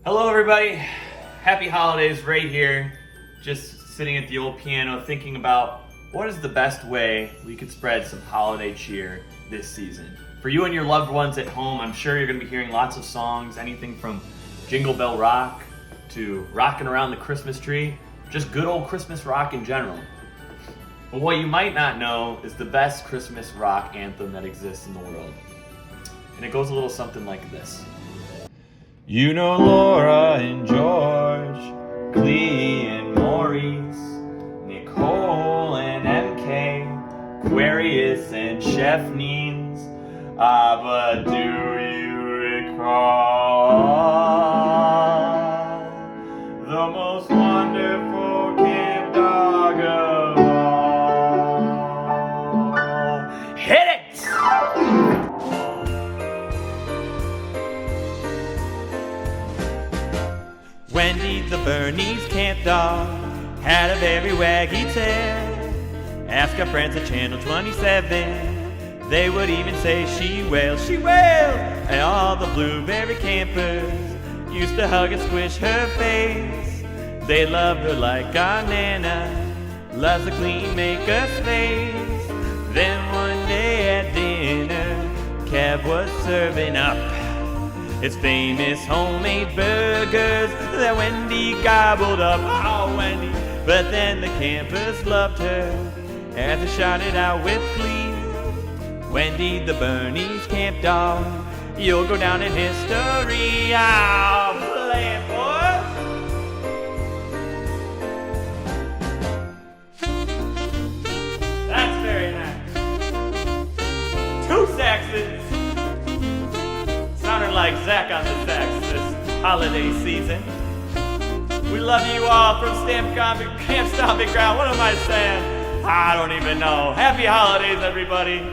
Hello everybody, happy holidays right here. Just sitting at the old piano thinking about what is the best way we could spread some holiday cheer this season. For you and your loved ones at home, I'm sure you're going to be hearing lots of songs, anything from Jingle Bell Rock to Rockin' Around the Christmas Tree, just good old Christmas rock in general. But what you might not know is the best Christmas rock anthem that exists in the world. And it goes a little something like this. You know Laura and George, Clee and Maurice, Nicole and MK, Aquarius and Chef Neens. But do you recall the most wonderful camp dog of all? Hit it! Wendy the Bernese camp dog had a very waggy tail. Ask our friends at Channel 27, they would even say she wailed, she wailed. And all the blueberry campers used to hug and squish her face. They loved her like our Nana loves a clean maker's face. Then one day at dinner, Kev was serving up his famous homemade burgers that Wendy gobbled up. Oh, Wendy. But then the campers loved her as they shouted out with glee. Wendy the Bernese camp dog, you'll go down in history. I'll play it, boys. That's very nice. 2 saxes. Sounded like Zach on the sax this holiday season. We love you all from Camp Stomping Ground. What am I saying? I don't even know. Happy holidays, everybody.